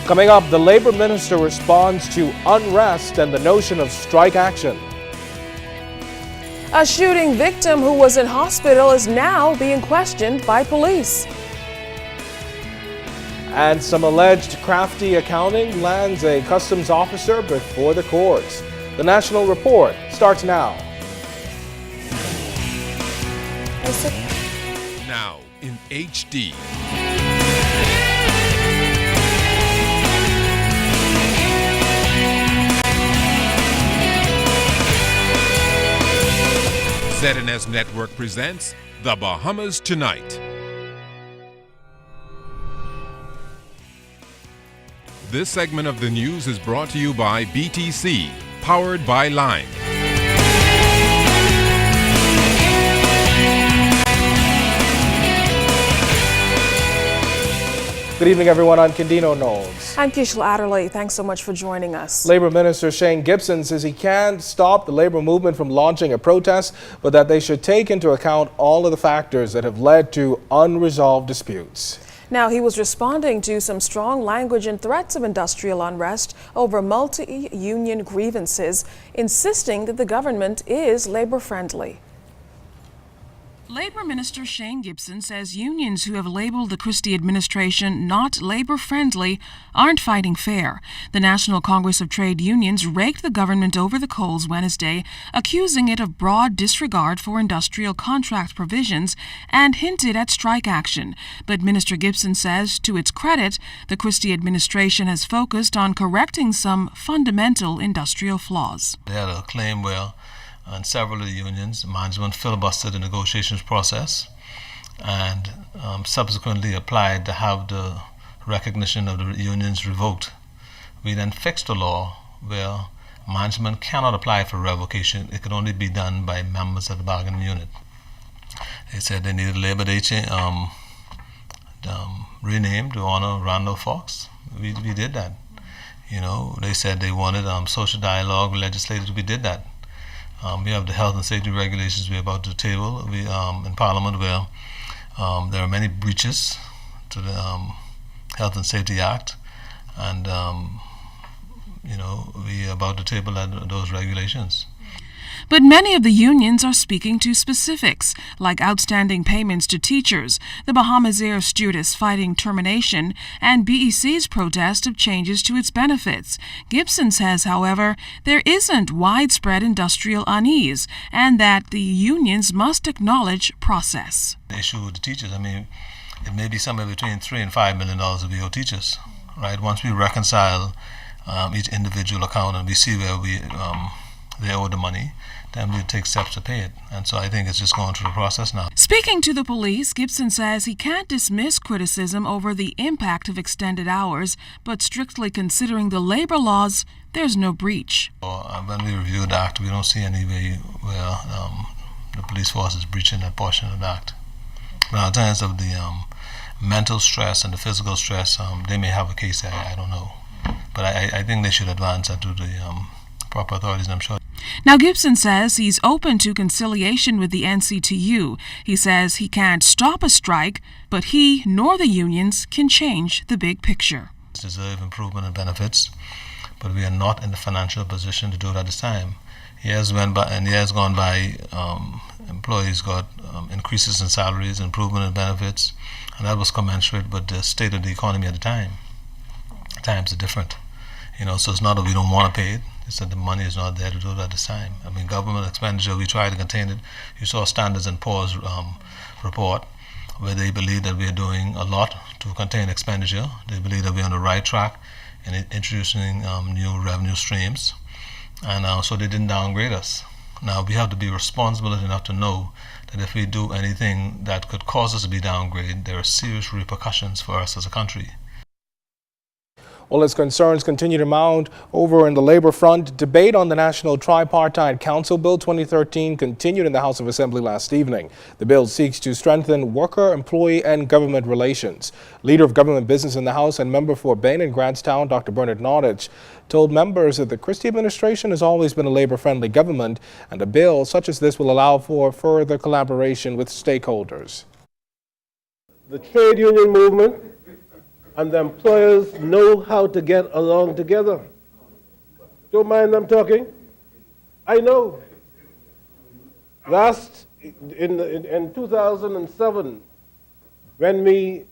Coming up, the Labor Minister responds to unrest and the notion of strike action. A shooting victim who was in hospital is now being questioned by police. And some alleged crafty accounting lands a customs officer before the courts. The National Report starts now. Now in HD. ZNS Network presents The Bahamas Tonight. This segment of the news is brought to you by BTC, powered by Lime. Good evening, everyone. I'm Candino Knowles. I'm Kishla Adderley. Thanks so much for joining us. Labor Minister Shane Gibson says he can't stop the labor movement from launching a protest, but that they should take into account all of the factors that have led to unresolved disputes. Now, he was responding to some strong language and threats of industrial unrest over multi-union grievances, insisting that the government is labor-friendly. Labor Minister Shane Gibson says unions who have labeled the Christie administration not labor-friendly aren't fighting fair. The National Congress of Trade Unions raked the government over the coals Wednesday, accusing it of broad disregard for industrial contract provisions and hinted at strike action. But Minister Gibson says, to its credit, the Christie administration has focused on correcting some fundamental industrial flaws. They had a claim where and several of the unions, management filibustered the negotiations process and subsequently applied to have the recognition of the unions revoked. We then fixed the law where management cannot apply for revocation. It could only be done by members of the bargaining unit. They said they needed Labor Day renamed to honor Randall Fox. We did that. You know, they said they wanted social dialogue legislated. We did that. We have the health and safety regulations we're about to table in Parliament where there are many breaches to the Health and Safety Act, and we are about to table those regulations. But many of the unions are speaking to specifics, like outstanding payments to teachers, the Bahamas Air stewardess fighting termination, and BEC's protest of changes to its benefits. Gibson says, however, there isn't widespread industrial unease, and that the unions must acknowledge process. The issue with the teachers, it may be somewhere between $3 and $5 million that we owe teachers, right? Once we reconcile each individual account and we see where they owe the money, then we'll take steps to pay it. And so I think it's just going through the process now. Speaking to the police, Gibson says he can't dismiss criticism over the impact of extended hours, but strictly considering the labor laws, there's no breach. When we review the act, we don't see any way where the police force is breaching that portion of the act. But in terms of the mental stress and the physical stress, they may have a case there, I don't know. But I think they should advance that to the proper authorities, I'm sure. Now, Gibson says he's open to conciliation with the NCTU. He says he can't stop a strike, but he nor the unions can change the big picture. Deserve improvement in benefits, but we are not in the financial position to do it at this time. Years gone by, employees got increases in salaries, improvement in benefits, and that was commensurate with the state of the economy at the time. Times are different, so it's not that we don't want to pay it. It's that the money is not there to do it at this time. Government expenditure, we try to contain it. You saw Standards & Poor's report where they believe that we are doing a lot to contain expenditure. They believe that we're on the right track in introducing new revenue streams. And so they didn't downgrade us. Now we have to be responsible enough to know that if we do anything that could cause us to be downgraded, there are serious repercussions for us as a country. Well, as concerns continue to mount over in the labor front, debate on the National Tripartite Council Bill 2013 continued in the House of Assembly last evening. The bill seeks to strengthen worker, employee, and government relations. Leader of Government Business in the House and member for Bain and Grantstown, Dr. Bernard Nottage, told members that the Christie administration has always been a labor-friendly government, and a bill such as this will allow for further collaboration with stakeholders. The trade union movement and the employers know how to get along together. Don't mind them talking. I know. In 2007, when we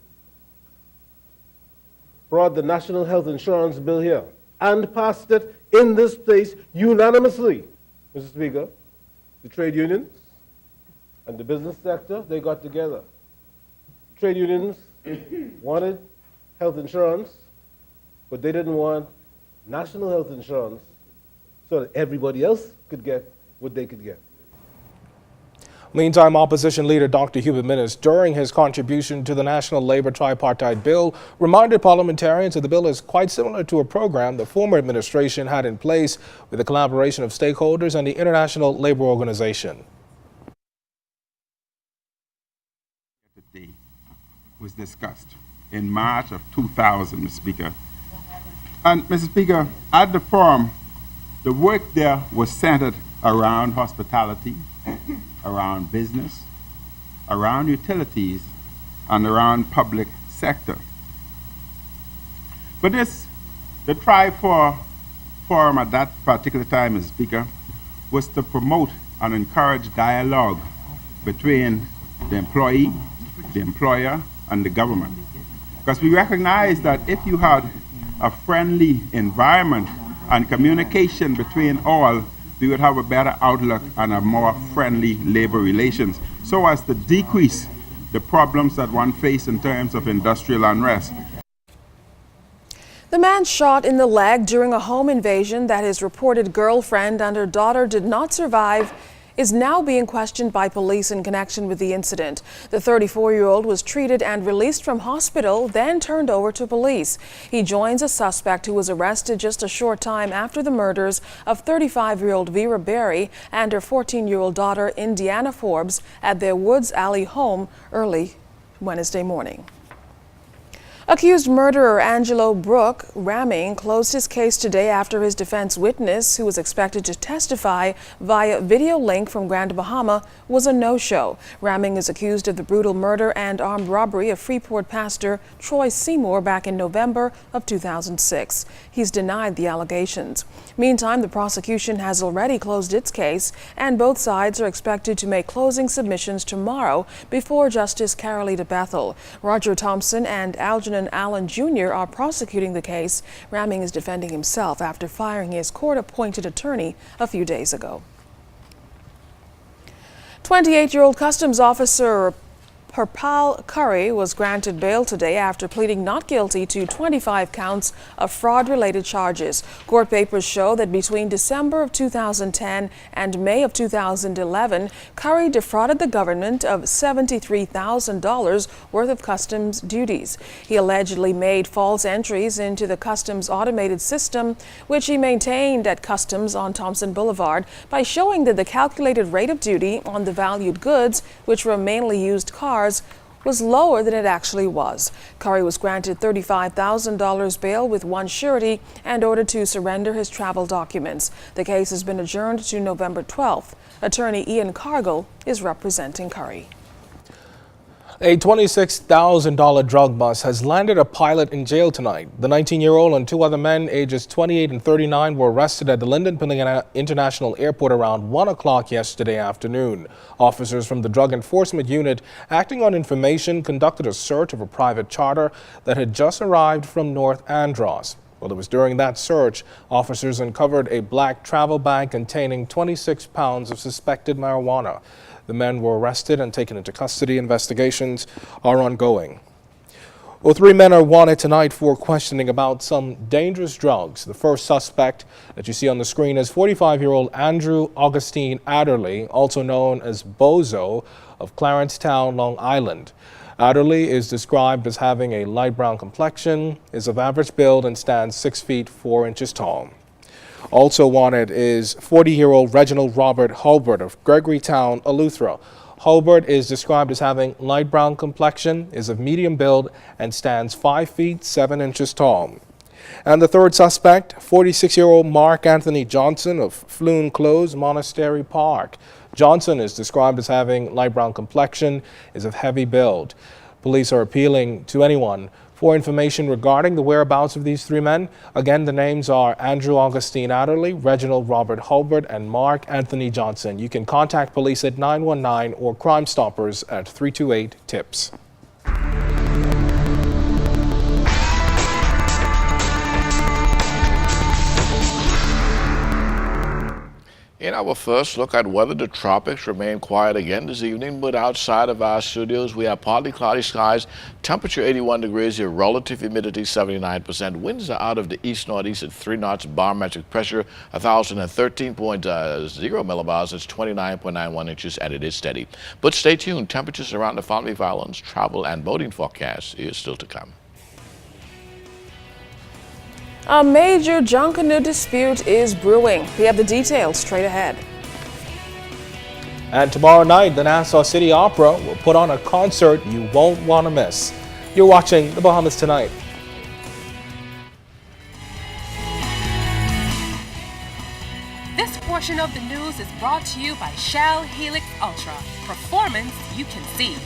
brought the National Health Insurance Bill here and passed it in this place unanimously, Mr. Speaker, the trade unions and the business sector, they got together. Trade unions wanted health insurance, but they didn't want national health insurance so that everybody else could get what they could get. Meantime, opposition leader Dr. Hubert Minnis, during his contribution to the National Labor Tripartite Bill, reminded parliamentarians that the bill is quite similar to a program the former administration had in place with the collaboration of stakeholders and the International Labor Organization. Was discussed in March of 2000, Mr. Speaker. And, Mr. Speaker, at the forum, the work there was centered around hospitality, around business, around utilities, and around public sector. But the Tri-4 forum at that particular time, Mr. Speaker, was to promote and encourage dialogue between the employee, the employer, and the government. Because we recognize that if you had a friendly environment and communication between all, we would have a better outlook and a more friendly labor relations, so as to decrease the problems that one faces in terms of industrial unrest. The man shot in the leg during a home invasion that his reported girlfriend and her daughter did not survive is now being questioned by police in connection with the incident. The 34-year-old was treated and released from hospital, then turned over to police. He joins a suspect who was arrested just a short time after the murders of 35-year-old Vera Berry and her 14-year-old daughter Indiana Forbes at their Woods Alley home early Wednesday morning. Accused murderer Angelo Brooke Ramming closed his case today after his defense witness, who was expected to testify via video link from Grand Bahama, was a no-show. Ramming is accused of the brutal murder and armed robbery of Freeport pastor Troy Seymour back in November of 2006. He's denied the allegations. Meantime, the prosecution has already closed its case, and both sides are expected to make closing submissions tomorrow before Justice Carolita Bethel. Roger Thompson and Algernon Allen Jr. are prosecuting the case. Ramming is defending himself after firing his court-appointed attorney a few days ago. 28-year-old Customs Officer Purpal Curry was granted bail today after pleading not guilty to 25 counts of fraud-related charges. Court papers show that between December of 2010 and May of 2011, Curry defrauded the government of $73,000 worth of customs duties. He allegedly made false entries into the customs automated system, which he maintained at Customs on Thompson Boulevard, by showing that the calculated rate of duty on the valued goods, which were mainly used cars, was lower than it actually was. Curry was granted $35,000 bail with one surety and ordered to surrender his travel documents. The case has been adjourned to November 12th. Attorney Ian Cargill is representing Curry. A $26,000 drug bust has landed a pilot in jail tonight. The 19-year-old and two other men, ages 28 and 39, were arrested at the Lyndon International Airport around 1 o'clock yesterday afternoon. Officers from the Drug Enforcement Unit, acting on information, conducted a search of a private charter that had just arrived from North Andros. Well, it was during that search, officers uncovered a black travel bag containing 26 pounds of suspected marijuana. The men were arrested and taken into custody. Investigations are ongoing. Well, 3 men are wanted tonight for questioning about some dangerous drugs. The first suspect that you see on the screen is 45-year-old Andrew Augustine Adderley, also known as Bozo, of Clarencetown, Long Island. Adderley is described as having a light brown complexion, is of average build, and stands 6 feet 4 inches tall. Also wanted is 40-year-old Reginald Robert Hulbert of Gregorytown, Eleuthera. Hulbert is described as having light brown complexion, is of medium build, and stands 5 feet 7 inches tall. And the third suspect, 46-year-old Mark Anthony Johnson of Floon Close, Monastery Park. Johnson is described as having light brown complexion, is of heavy build. Police are appealing to anyone for information regarding the whereabouts of these three men. Again, the names are Andrew Augustine Adderley, Reginald Robert Hulbert, and Mark Anthony Johnson. You can contact police at 919 or Crime Stoppers at 328-TIPS. In our first look at weather, the tropics remain quiet again this evening, but outside of our studios, we have partly cloudy skies, temperature 81 degrees, your relative humidity 79%. Winds are out of the east-northeast at 3 knots, barometric pressure 1,013.0 millibars, that's 29.91 inches, and it is steady. But stay tuned, temperatures around the Family Islands, travel and boating forecast is still to come. A major Junkanoo dispute is brewing. We have the details straight ahead. And tomorrow night, the Nassau City Opera will put on a concert you won't want to miss. You're watching The Bahamas Tonight. This portion of the news is brought to you by Shell Helix Ultra. Performance you can see.